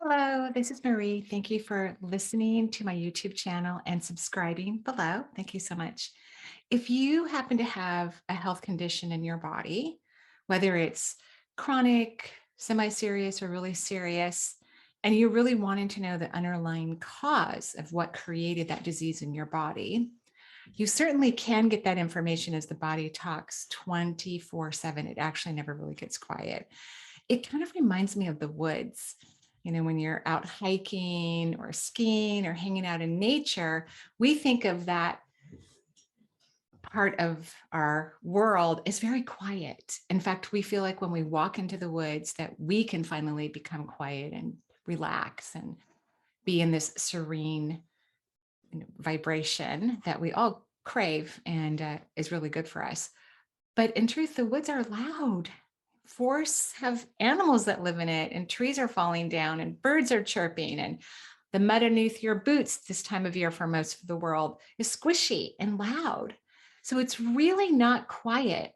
Hello, this is Marie. Thank you for listening to my YouTube channel and subscribing below. Thank you so much. If you happen to have a health condition in your body, whether it's chronic, semi-serious, or really serious, and you're really wanting to know the underlying cause of what created that disease in your body, you certainly can get that information as the body talks 24/7. It actually never really gets quiet. It kind of reminds me of the woods. When you're out hiking or skiing or hanging out in nature, we think of that part of our world as very quiet. In fact, we feel like when we walk into the woods that we can finally become quiet and relax and be in this serene vibration that we all crave and is really good for us. But in truth, the woods are loud. Forests have animals that live in it, and trees are falling down, and birds are chirping, and the mud underneath your boots this time of year for most of the world is squishy and loud. So it's really not quiet,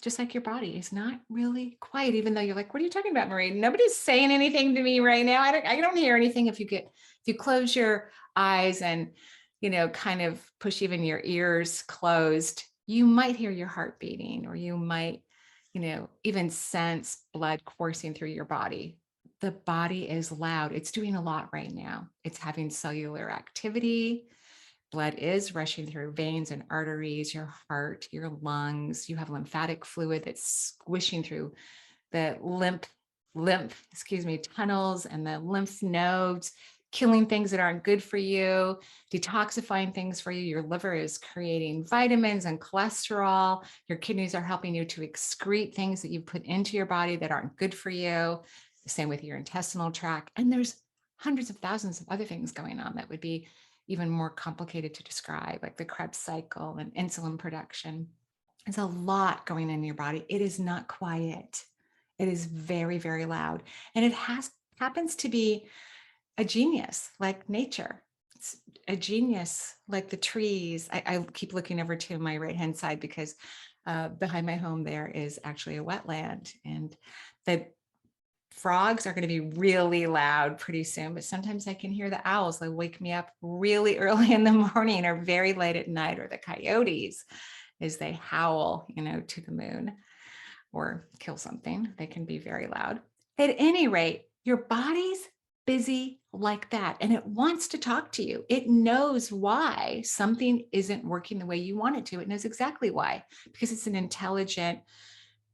just like your body is not really quiet, even though you're like, what are you talking about, Marie? Nobody's saying anything to me right now. I don't hear anything. If you close your eyes and, kind of push even your ears closed, you might hear your heart beating, or you might, even sense blood coursing through your body. The body is loud. It's doing a lot right now. It's having cellular activity. Blood is rushing through veins and arteries, your heart, your lungs. You have lymphatic fluid that's squishing through the tunnels and the lymph nodes, killing things that aren't good for you, detoxifying things for you. Your liver is creating vitamins and cholesterol. Your kidneys are helping you to excrete things that you put into your body that aren't good for you. The same with your intestinal tract. And there's hundreds of thousands of other things going on that would be even more complicated to describe, like the Krebs cycle and insulin production. There's a lot going on in your body. It is not quiet. It is very, very loud. And it happens to be a genius like nature. It's a genius like the trees. I keep looking over to my right-hand side because behind my home there is actually a wetland, and the frogs are going to be really loud pretty soon, but sometimes I can hear the owls. They wake me up really early in the morning or very late at night, or the coyotes as they howl, to the moon or kill something. They can be very loud. At any rate, your body's busy like that, and it wants to talk to you. It knows why something isn't working the way you want it to. It knows exactly why, because it's an intelligent,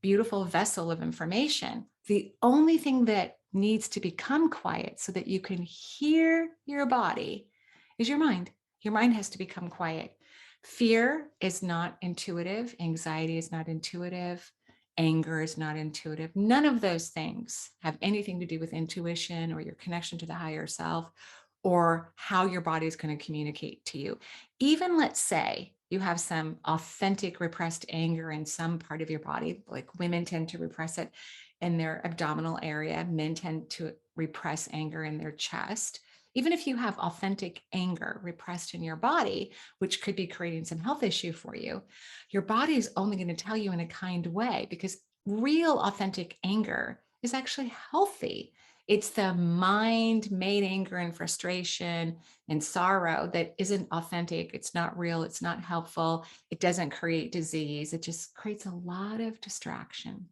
beautiful vessel of information. The only thing that needs to become quiet so that you can hear your body is your mind. Your mind has to become quiet. Fear is not intuitive. Anxiety is not intuitive. Anger is not intuitive. None of those things have anything to do with intuition or your connection to the higher self or how your body is going to communicate to you. Even let's say you have some authentic repressed anger in some part of your body, like women tend to repress it in their abdominal area, men tend to repress anger in their chest. Even if you have authentic anger repressed in your body, which could be creating some health issue for you, your body is only going to tell you in a kind way, because real authentic anger is actually healthy. It's the mind-made anger and frustration and sorrow that isn't authentic. It's not real. It's not helpful. It doesn't create disease. It just creates a lot of distraction.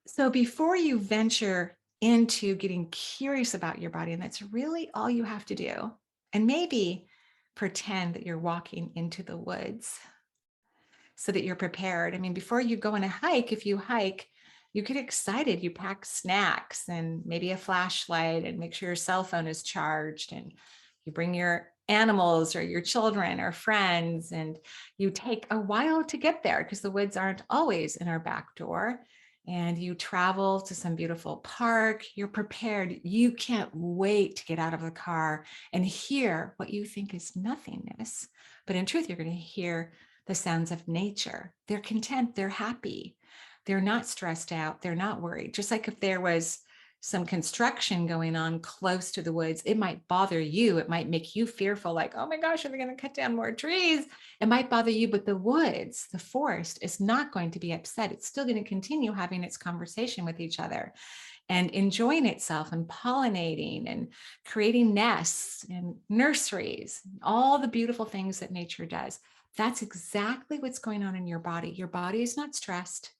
So before you venture into getting curious about your body, and that's really all you have to do, and maybe pretend that you're walking into the woods so that you're prepared. I mean, before you go on a hike, if you hike, you get excited, you pack snacks and maybe a flashlight and make sure your cell phone is charged, and you bring your animals or your children or friends, and you take a while to get there because the woods aren't always in our back door, and you travel to some beautiful park. You're prepared. You can't wait to get out of the car and hear what you think is nothingness. But in truth, you're going to hear the sounds of nature. They're content, they're happy, they're not stressed out, they're not worried. Just like if there was some construction going on close to the woods, it might bother you. It might make you fearful, like, oh my gosh, are they going to cut down more trees? It might bother you, but the woods, the forest is not going to be upset. It's still going to continue having its conversation with each other. and enjoying itself and pollinating and creating nests and nurseries, all the beautiful things that nature does. That's exactly what's going on in your body. Your body is not stressed.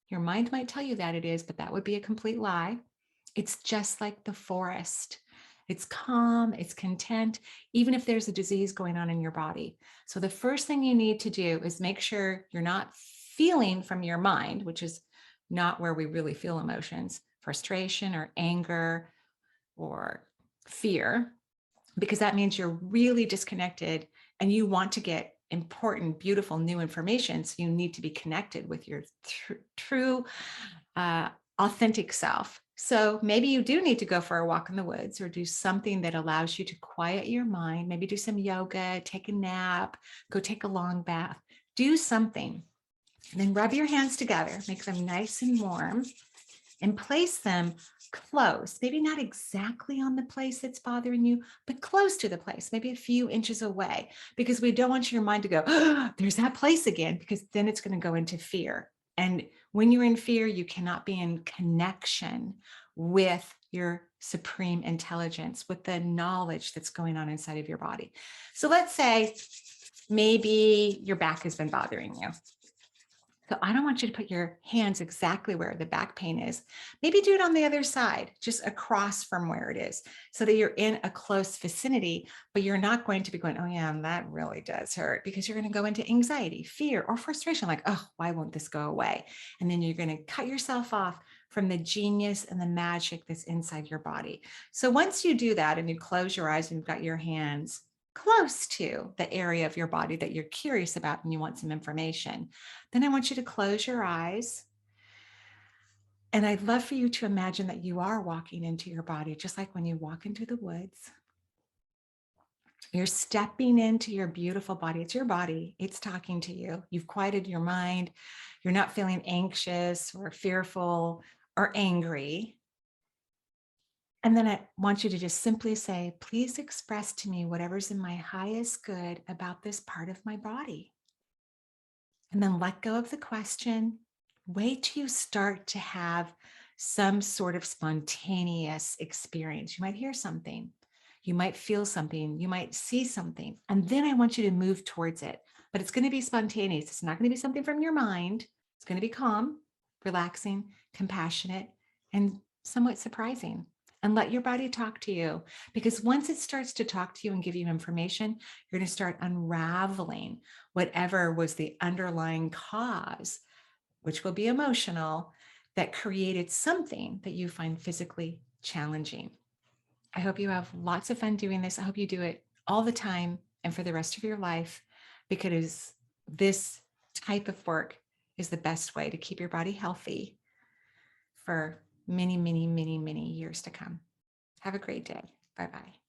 Your mind might tell you that it is, but that would be a complete lie. It's just like the forest. It's calm, it's content, even if there's a disease going on in your body. So the first thing you need to do is make sure you're not feeling from your mind, which is not where we really feel emotions, frustration or anger or fear, because that means you're really disconnected and you want to get important, beautiful new information. So you need to be connected with your true, authentic self. So maybe you do need to go for a walk in the woods or do something that allows you to quiet your mind. Maybe do some yoga, take a nap, go take a long bath, do something. And then rub your hands together, make them nice and warm, and place them close, maybe not exactly on the place that's bothering you, but close to the place, maybe a few inches away, because we don't want your mind to go, oh, there's that place again, because then it's going to go into fear. And when you're in fear, you cannot be in connection with your supreme intelligence, with the knowledge that's going on inside of your body. So let's say maybe your back has been bothering you. So I don't want you to put your hands exactly where the back pain is. Maybe do it on the other side, just across from where it is, so that you're in a close vicinity, but you're not going to be going, oh yeah, that really does hurt, because you're going to go into anxiety, fear, or frustration, like, oh, why won't this go away? And then you're going to cut yourself off from the genius and the magic that's inside your body. So once you do that and you close your eyes and you've got your hands close to the area of your body that you're curious about and you want some information, then I want you to close your eyes. And I'd love for you to imagine that you are walking into your body, just like when you walk into the woods. You're stepping into your beautiful body. It's your body. It's talking to you. You've quieted your mind. You're not feeling anxious or fearful or angry. And then I want you to just simply say, please express to me whatever's in my highest good about this part of my body. And then let go of the question. Wait till you start to have some sort of spontaneous experience. You might hear something, you might feel something, you might see something, and then I want you to move towards it. But it's going to be spontaneous. It's not going to be something from your mind. It's going to be calm, relaxing, compassionate, and somewhat surprising. And let your body talk to you, because once it starts to talk to you and give you information, you're going to start unraveling whatever was the underlying cause, which will be emotional, that created something that you find physically challenging. I hope you have lots of fun doing this. I hope you do it all the time and for the rest of your life, because this type of work is the best way to keep your body healthy for many, many, many, many years to come. Have a great day. Bye-bye.